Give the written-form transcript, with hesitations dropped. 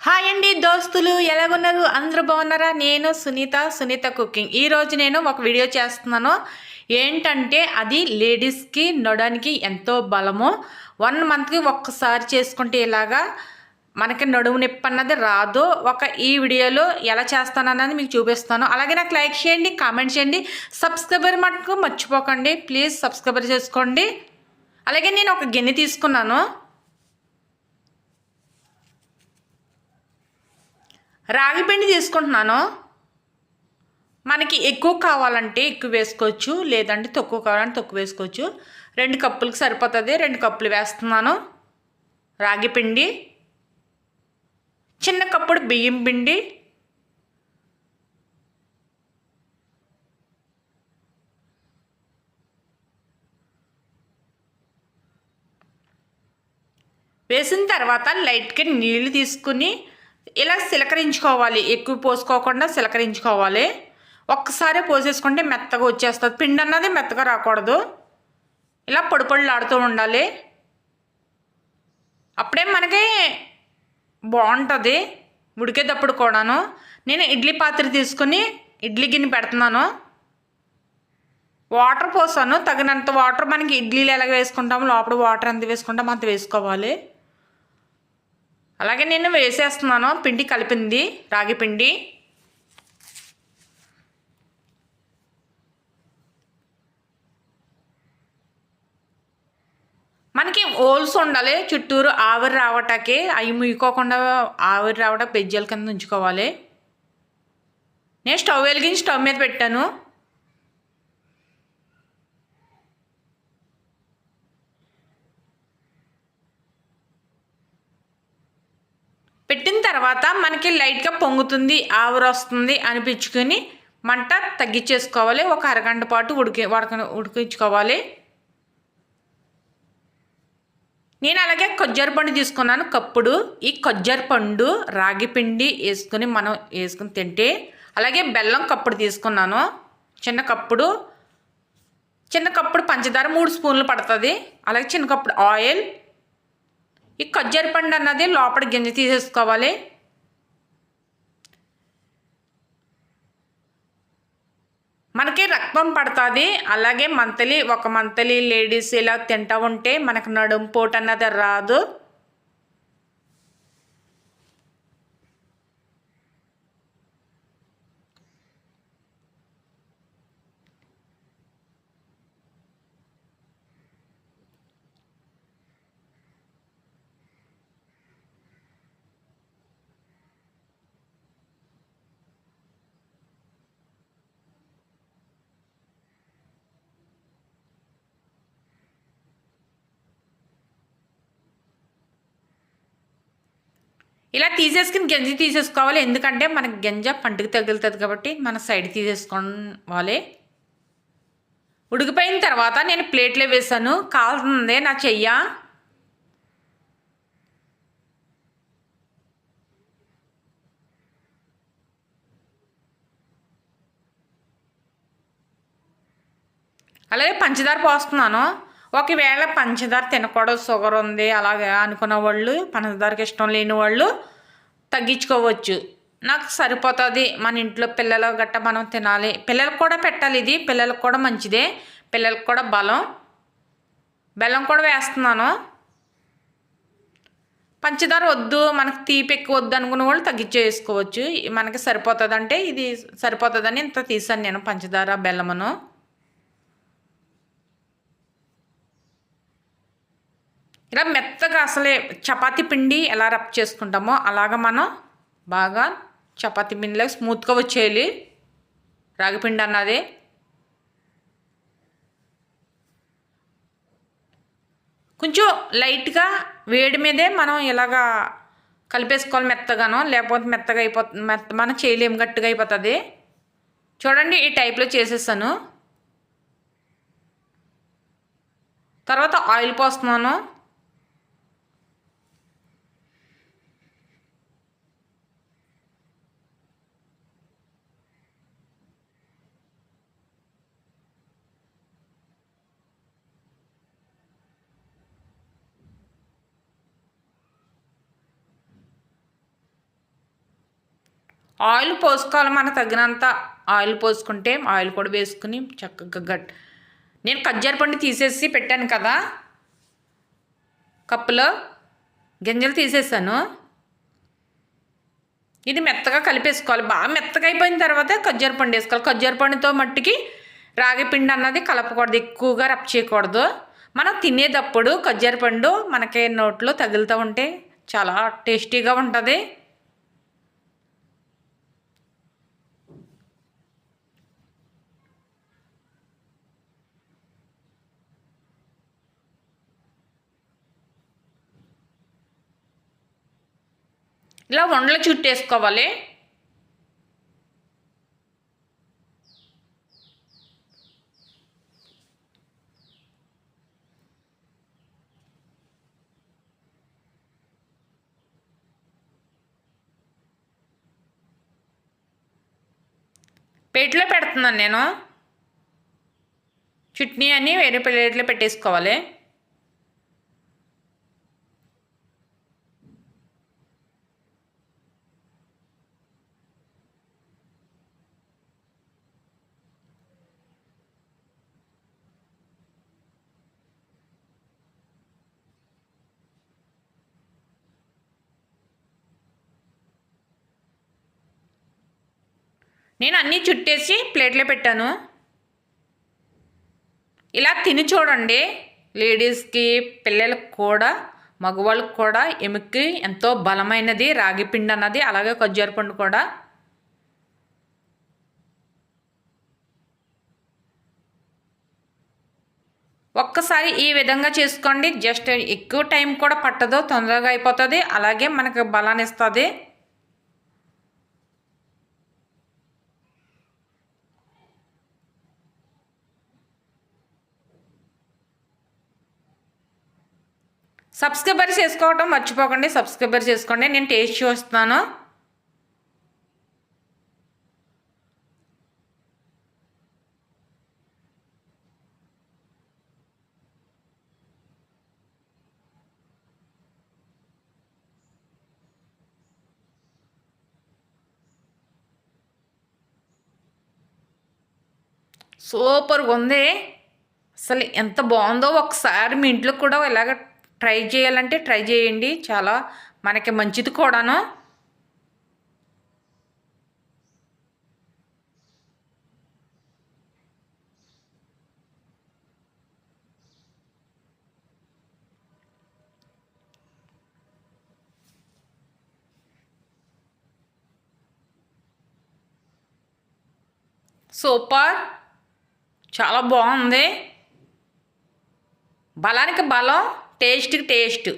Hi అండి దోస్తులు, ఎలాగున్నారు? అందరూ బాగున్నారా? నేను సునీత కుకింగ్. ఈరోజు నేను ఒక వీడియో చేస్తున్నాను. ఏంటంటే అది లేడీస్కి నడడానికి ఎంతో బలము. 1 మంత్కి ఒక్కసారి చేసుకుంటే ఇలాగా మనకి నడుము నొప్పి అన్నది రాదు. ఈ వీడియోలో ఎలా చేస్తానన్నది మీకు చూపిస్తాను. అలాగే నాకు లైక్ చేయండి, కామెంట్ చేయండి, సబ్స్క్రైబర్ మటుకు మర్చిపోకండి. ప్లీజ్ సబ్స్క్రైబర్ చేసుకోండి. అలాగే నేను ఒక గిన్నె తీసుకున్నాను. రాగి పిండి తీసుకుంటున్నాను. మనకి ఎక్కువ కావాలంటే ఎక్కువ వేసుకోవచ్చు, లేదంటే తక్కువ కావాలంటే తక్కువ వేసుకోవచ్చు. 2 కప్పులకు సరిపోతుంది. 2 కప్పులు వేస్తున్నాను రాగి పిండి. చిన్న కప్పుడు బియ్యం పిండి, వేసిన తర్వాత లైట్గా నీళ్ళు తీసుకుని ఇలా సిలకరించుకోవాలి. ఎక్కువ పోసుకోకుండా సిలకరించుకోవాలి. ఒక్కసారి పోసేసుకుంటే మెత్తగా వచ్చేస్తుంది. పిండి అన్నది మెత్తగా రాకూడదు. ఇలా పొడి పొడిలాడుతూ ఉండాలి. అప్పుడే మనకి బాగుంటుంది ఉడికేటప్పుడు కూడాను. నేను ఇడ్లీ పాత్ర తీసుకుని ఇడ్లీ గిన్నె పెడుతున్నాను. వాటర్ పోసాను. తగినంత వాటర్, మనకి ఇడ్లీలు ఎలాగ వేసుకుంటాము లోపల వాటర్ ఎంత వేసుకుంటామో అంత వేసుకోవాలి. అలాగే నేను వేసేస్తున్నాను పిండి కలిపింది, రాగి పిండి. మనకి ఓల్స్ ఉండాలి చుట్టూరు ఆవిరి రావటానికి. అవి ముయ్యుకోకుండా ఆవిరి రావటం పెజ్జల కింద ఉంచుకోవాలి. నేను స్టవ్ వెలిగించి స్టవ్ మీద పెట్టాను. పెట్టిన తర్వాత మనకి లైట్గా పొంగుతుంది, ఆవిరి వస్తుంది అనిపించుకొని మంట తగ్గించేసుకోవాలి. ఒక అరగంట పాటు ఉడికించుకోవాలి. నేను అలాగే కొజ్జర పండు తీసుకున్నాను కప్పుడు. ఈ కొజ్జర పండు రాగి పిండి వేసుకుని తింటే, అలాగే బెల్లం కప్పుడు తీసుకున్నాను. చిన్న కప్పుడు పంచదార 3 స్పూన్లు పడుతుంది. అలాగే చిన్న కప్పుడు ఆయిల్. ఈ కొజ్జర పండు అన్నది లోపల గింజ తీసేసుకోవాలి. మనకి రక్తం పడుతుంది. అలాగే ఒక మంత్లీ లేడీస్ ఇలా తింటూ ఉంటే మనకు నడుము పోటు అన్నది రాదు. ఇలా తీసేసుకుని గింజ తీసేసుకోవాలి. ఎందుకంటే మనకి గింజ పంటకు తగులుతుంది కాబట్టి మన సైడ్ తీసేసుకోవాలి. ఉడికిపోయిన తర్వాత నేను ప్లేట్లో వేసాను. కాలుతుంది నా చెయ్య. అలాగే పంచదార పోస్తున్నాను. ఒకవేళ పంచదార తినకూడదు, షుగర్ ఉంది అలాగే అనుకున్న వాళ్ళు, పంచదారకి ఇష్టం లేని వాళ్ళు తగ్గించుకోవచ్చు. నాకు సరిపోతుంది. మన ఇంట్లో పిల్లలు గట్ట మనం తినాలి, పిల్లలకు కూడా పెట్టాలి. ఇది పిల్లలకు కూడా మంచిదే, పిల్లలకు కూడా బలం. బెల్లం కూడా వేస్తున్నాను. పంచదార వద్దు, మనకు తీపి ఎక్కువ వద్దు అనుకున్న వాళ్ళు తగ్గించేసుకోవచ్చు. మనకి సరిపోతుంది అంటే ఇది సరిపోతుందని ఇంత తీసాను నేను పంచదార బెల్లమును. ఇలా మెత్తగా అసలే చపాతీ పిండి ఎలా రబ్ చేసుకుంటామో అలాగ మనం బాగా చపాతీ పిండిలో స్మూత్గా వచ్చేయాలి రాగిపిండి అన్నది. కొంచెం లైట్గా వేడి మీదే మనం ఇలాగా కలిపేసుకోవాలి మెత్తగాను, లేకపోతే మెత్తగా మనం చేయలేము, గట్టిగా అయిపోతుంది. చూడండి ఈ టైప్లో చేసేసాను. తర్వాత ఆయిల్ పోస్తున్నాను. ఆయిల్ పోసుకోవాలి, మనకు తగినంత ఆయిల్ పోసుకుంటే ఆయిల్ కూడా వేసుకుని చక్కగా నేను ఖర్జూర పండు తీసేసి పెట్టాను కదా కప్పులో, గింజలు తీసేసాను. ఇది మెత్తగా కలిపేసుకోవాలి. బాగా మెత్తగా అయిపోయిన తర్వాత ఖర్జూర పండు వేసుకోవాలి. ఖర్జూర పండుతో మట్టికి రాగి పిండి అన్నది కలపకూడదు, ఎక్కువగా రబ్ చేయకూడదు. మనం తినేటప్పుడు ఖర్జూర పండు మనకి నోట్లో తగులుతూ ఉంటే చాలా టేస్టీగా ఉంటుంది. ఇలా ఉండలు చుట్టేసుకోవాలి. ప్లేట్లో పెడుతున్నాను నేను. చట్నీ అని వేరే ప్లేట్లో పెట్టేసుకోవాలి. నేను అన్నీ చుట్టేసి ప్లేట్లో పెట్టాను. ఇలా తిని చూడండి. లేడీస్కి, పిల్లలకు కూడా, మగవాళ్ళకి కూడా ఎముకకి ఎంతో బలమైనది రాగి పిండి అన్నది, అలాగే ఖర్జూర పండు కూడా. ఒక్కసారి ఈ విధంగా చేసుకోండి. జస్ట్ ఎక్కువ టైం కూడా పట్టదు, తొందరగా అయిపోతుంది, అలాగే మనకు బలాన్ని ఇస్తుంది. సబ్స్క్రైబర్ చేసుకోవటం మర్చిపోకండి, సబ్స్క్రైబర్ చేసుకోండి. నేను టేస్ట్ చూస్తున్నాను. సూపర్గా ఉంది. అసలు ఎంత బాగుందో. ఒకసారి మీ ఇంట్లో కూడా ఇలాగ ట్రై చేయాలంటే ట్రై చేయండి. చాలా మనకి మంచిది కూడాను. సూపర్, చాలా బాగుంది. బలానికి బలం, టేస్ట్కి టేస్ట్.